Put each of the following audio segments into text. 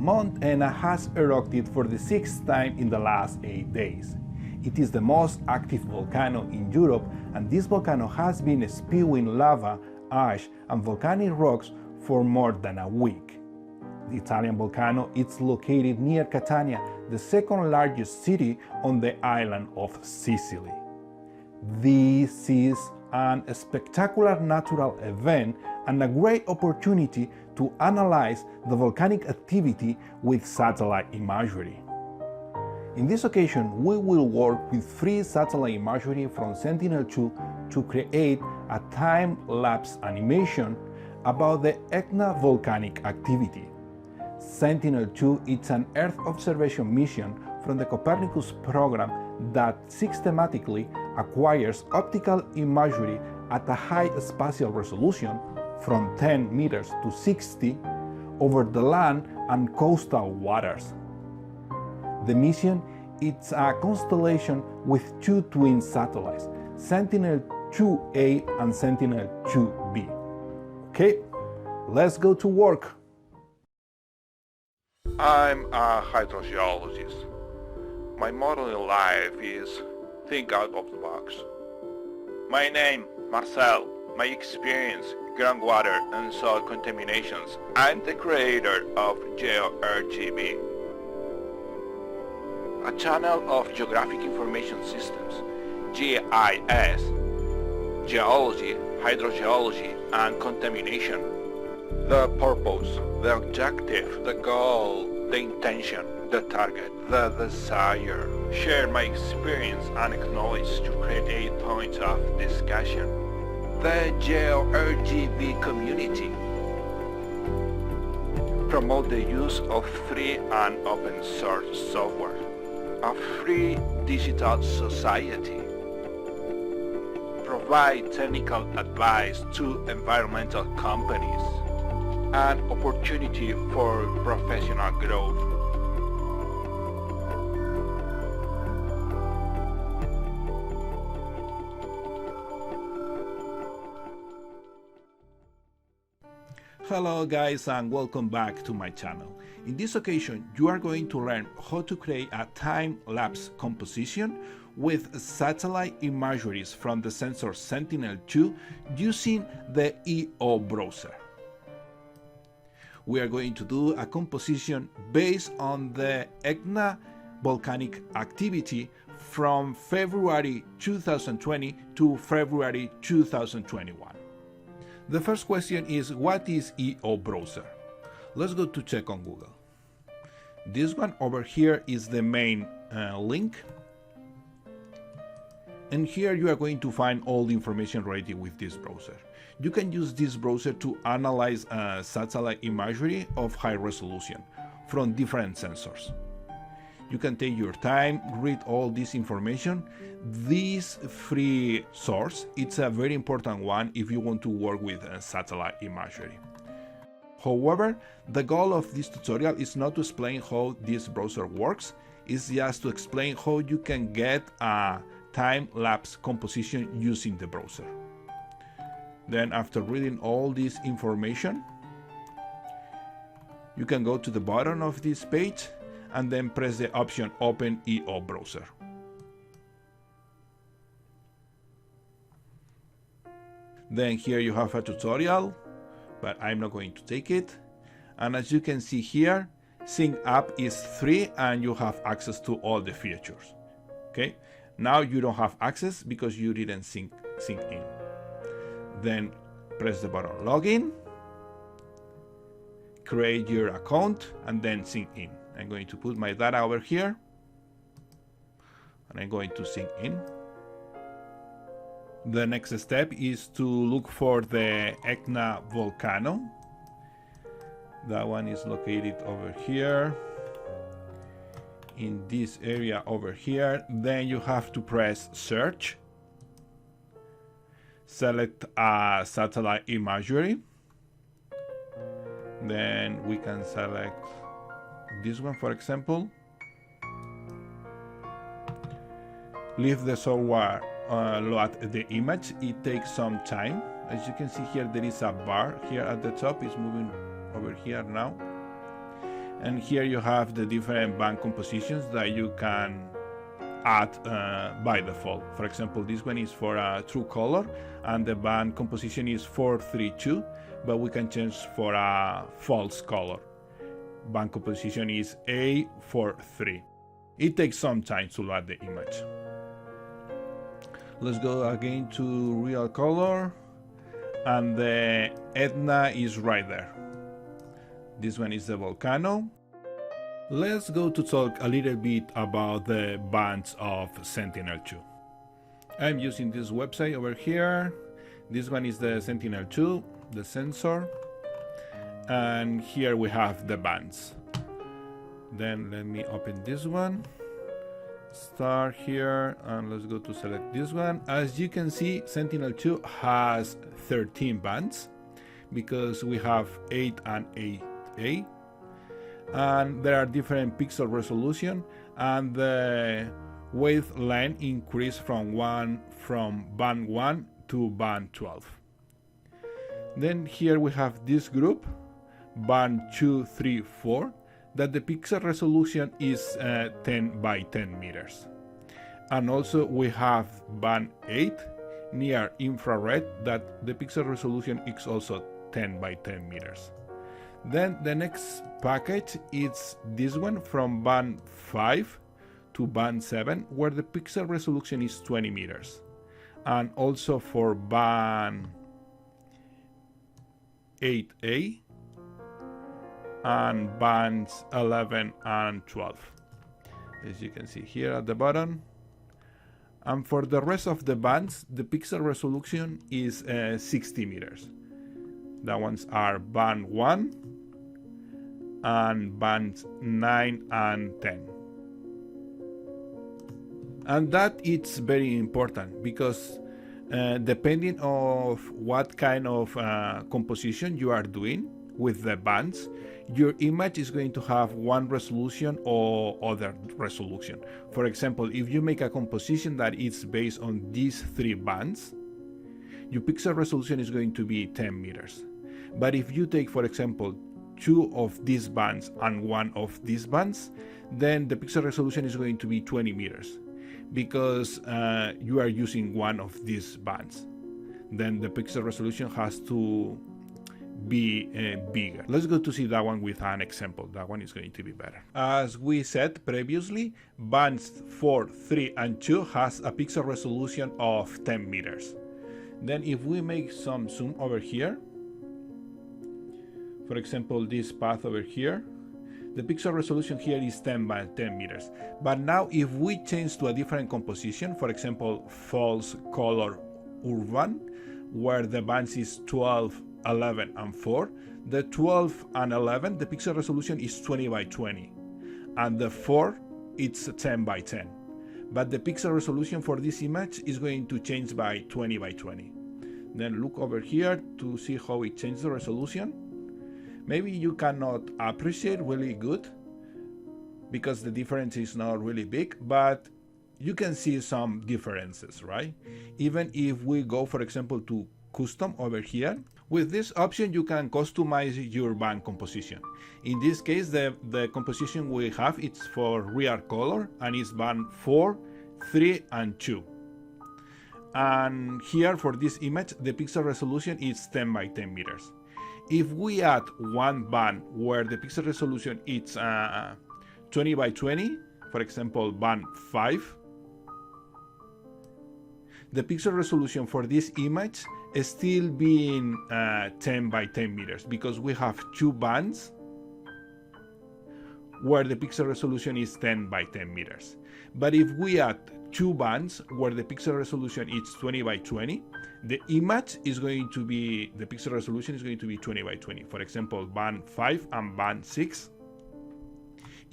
Mount Etna has erupted for the 6th time in the last 8 days. It is the most active volcano in Europe, and this volcano has been spewing lava, ash, and volcanic rocks for more than a week. The Italian volcano is located near Catania, the second largest city on the island of Sicily. This is a spectacular natural event and a great opportunity to analyze the volcanic activity with satellite imagery. In this occasion, we will work with free satellite imagery from Sentinel-2 to create a time-lapse animation about the Etna volcanic activity. Sentinel-2 is an Earth observation mission from the Copernicus program that systematically acquires optical imagery at a high spatial resolution from 10 meters to 60 over the land and coastal waters. The mission is a constellation with two twin satellites, Sentinel-2A and Sentinel-2B. Okay, let's go to work. I'm a hydrogeologist. My motto in life is think out of the box. My name, Marcel. My experience, groundwater and soil contaminations. I'm the creator of Geo RGB, a channel of geographic information systems, GIS, geology, hydrogeology, and contamination. The purpose, the objective, the goal, the intention, the target, the desire. Share my experience and knowledge to create points of discussion. The Geo RGB community. Promote the use of free and open source software. A free digital society. Provide technical advice to environmental companies. An opportunity for professional growth. Hello guys, and welcome back to my channel. In this occasion, you are going to learn how to create a time-lapse composition with satellite imageries from the sensor Sentinel-2 using the EO browser. We are going to do a composition based on the Etna volcanic activity from February 2020 to February 2021. The first question is, what is EO browser? Let's go to check on Google. This one over here is the main link. And here you are going to find all the information related with this browser. You can use this browser to analyze satellite imagery of high resolution from different sensors. You can take your time, read all this information. This free source, it's a very important one if you want to work with satellite imagery. However, the goal of this tutorial is not to explain how this browser works, it's just to explain how you can get a time-lapse composition using the browser. Then after reading all this information, you can go to the bottom of this page and then press the option Open EO Browser. Then here you have a tutorial, but I'm not going to take it. And as you can see here, Sync Up is free and you have access to all the features. Okay, now you don't have access because you didn't sync in. Then press the button Login, create your account, and then sync in. I'm going to put my data over here and I'm going to sync in. The next step is to look for the Etna volcano. That one is located over here in this area over here. Then you have to press search, select a satellite imagery, then we can select this one, for example. Leave the software load the image. It takes some time. As you can see here, there is a bar here at the top. It's moving over here now. And here you have the different band compositions that you can add by default. For example, this one is for a true color and the band composition is 432, but we can change for a false color. Band composition is A43. It takes some time to load the image. Let's go again to real color, and the Etna is right there. This one is the volcano. Let's go to talk a little bit about the bands of Sentinel-2. I'm using this website over here. This one is the Sentinel-2, the sensor. And here we have the bands. Then let me open this one. Start here and let's go to select this one. As you can see, Sentinel-2 has 13 bands because we have 8 and 8A. And there are different pixel resolution, and the wavelength increase from band 1 to band 12. Then here we have this group, band 2, 3, 4, that the pixel resolution is 10 by 10 meters. And also we have band 8 near infrared, that the pixel resolution is also 10 by 10 meters. Then the next package is this one from band 5 to band 7, where the pixel resolution is 20 meters. And also for band 8A and bands 11 and 12, as you can see here at the bottom. And for the rest of the bands, the pixel resolution is 60 meters. That ones are band 1 and bands 9 and 10. And that it's very important because depending of what kind of composition you are doing with the bands, your image is going to have one resolution or other resolution. For example, if you make a composition that is based on these 3 bands, your pixel resolution is going to be 10 meters. But if you take, for example, 2 of these bands and 1 of these bands, then the pixel resolution is going to be 20 meters because you are using 1 of these bands. Then the pixel resolution has to be bigger. Let's go to see that one with an example. That one is going to be better. As we said previously, bands 4, 3 and 2 has a pixel resolution of 10 meters. Then if we make some zoom over here, for example this path over here, the pixel resolution here is 10 by 10 meters. But now if we change to a different composition, for example false color urban, where the bands is 12, 11 and 4, the 12 and 11, the pixel resolution is 20 by 20, and the 4, it's 10 by 10. But the pixel resolution for this image is going to change by 20 by 20. Then look over here to see how it changes the resolution. Maybe you cannot appreciate really good because the difference is not really big, but you can see some differences, right? Even if we go, for example, to custom over here, with this option you can customize your band composition. In this case, the composition we have, it's for real color and it's band 4, 3 and 2. And here for this image, the pixel resolution is 10 by 10 meters. If we add one band where the pixel resolution is 20 by 20, for example band 5, the pixel resolution for this image is still being 10 by 10 meters because we have 2 bands where the pixel resolution is 10 by 10 meters. But if we add 2 bands where the pixel resolution is 20 by 20, the image is going to be, the pixel resolution is going to be 20 by 20. For example, band 5 and band 6.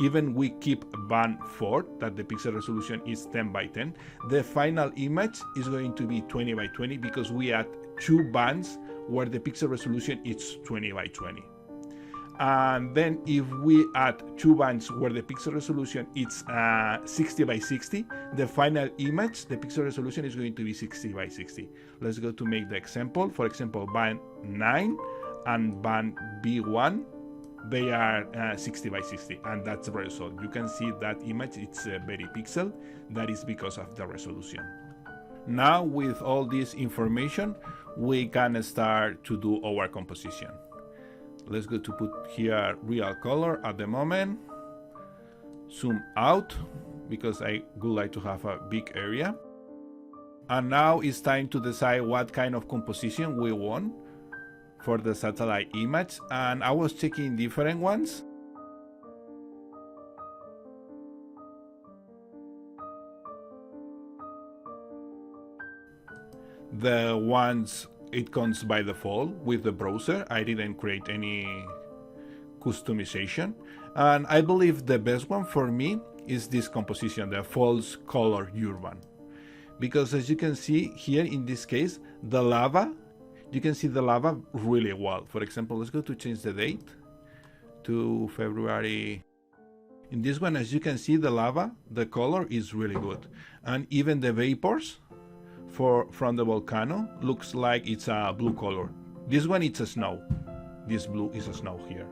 Even we keep band 4, that the pixel resolution is 10 by 10, the final image is going to be 20 by 20 because we add 2 bands where the pixel resolution is 20 by 20. And then if we add 2 bands where the pixel resolution is 60 by 60, the final image, the pixel resolution is going to be 60 by 60. Let's go to make the example. For example, band 9 and band B1. they are 60 by 60, and that's the result. You can see that image, it's very pixel. That is because of the resolution. Now with all this information, we can start to do our composition. Let's go to put here real color at the moment. Zoom out because I would like to have a big area. And now it's time to decide what kind of composition we want for the satellite image. And I was checking different ones. The ones it comes by default with the browser. I didn't create any customization. And I believe the best one for me is this composition, the false color urban. Because as you can see here in this case, the lava, you can see the lava really well. For example, let's go to change the date to February. In this one, as you can see, the lava, the color is really good. And even the vapors from the volcano looks like it's a blue color. This one, it's a snow. This blue is a snow here.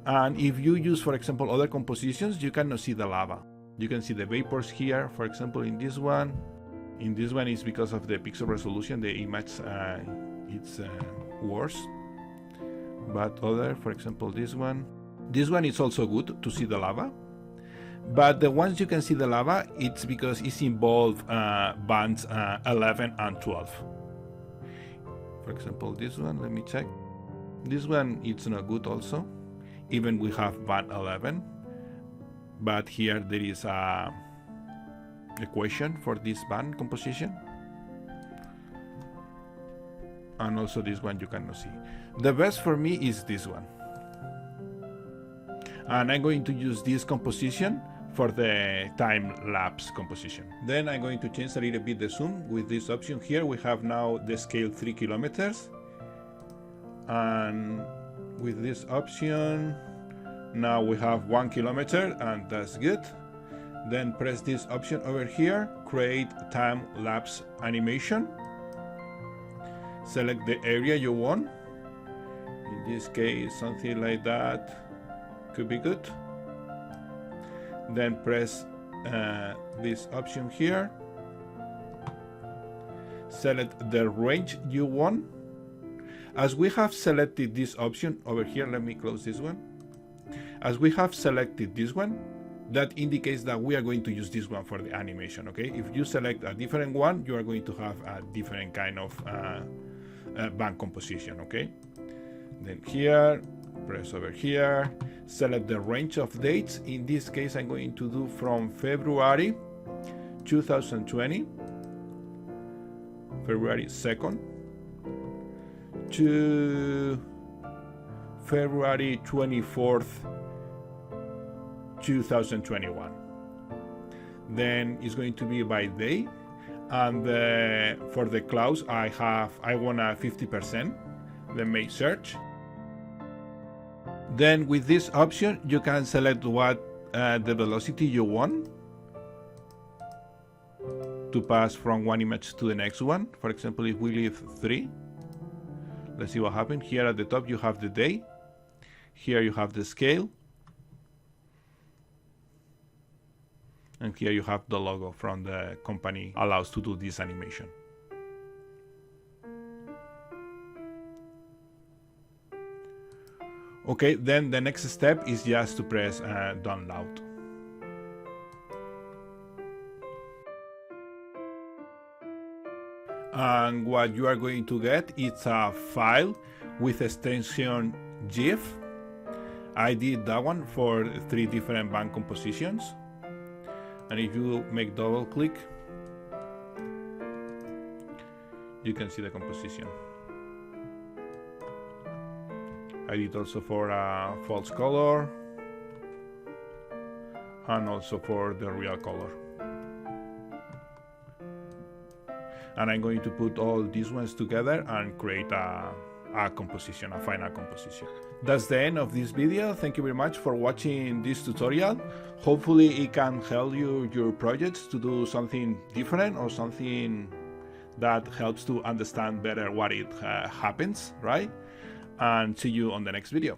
And if you use, for example, other compositions, you cannot see the lava. You can see the vapors here, for example, in this one. In this one, it's because of the pixel resolution, the image, it's worse. But other, for example, this one is also good to see the lava. But the ones you can see the lava, it's because it's involved bands 11 and 12. For example, this one, let me check. This one, it's not good also. Even we have band 11. But here there is a equation for this band composition. And also this one you cannot see. The best for me is this one. And I'm going to use this composition for the time-lapse composition. Then I'm going to change a little bit the zoom with this option here. We have now the scale 3 kilometers. And with this option, now we have 1 kilometer, and that's good. Then press this option over here, create time-lapse animation. Select the area you want. In this case, something like that could be good. Then press this option here. Select the range you want. As we have selected this option over here, let me close this one. As we have selected this one, that indicates that we are going to use this one for the animation, okay? If you select a different one, you are going to have a different kind of band composition, okay? Then here, press over here, select the range of dates. In this case, I'm going to do from February 2020, February 2nd, to February 24th, 2021. Then it's going to be by day, and for the clouds I want a 50%. Then make search. Then with this option you can select what the velocity you want to pass from one image to the next one. For example, if we leave 3, let's see what happens. Here at the top you have the day, here you have the scale, and here you have the logo from the company allows to do this animation. Okay, then the next step is just to press download. And what you are going to get is a file with extension GIF. I did that one for 3 different band compositions. And if you make double click, you can see the composition. I did also for a false color and also for the real color. And I'm going to put all these ones together and create a composition, a final composition. That's the end of this video. Thank you very much for watching this tutorial. Hopefully it can help your projects to do something different or something that helps to understand better what it happens, right? And see you on the next video.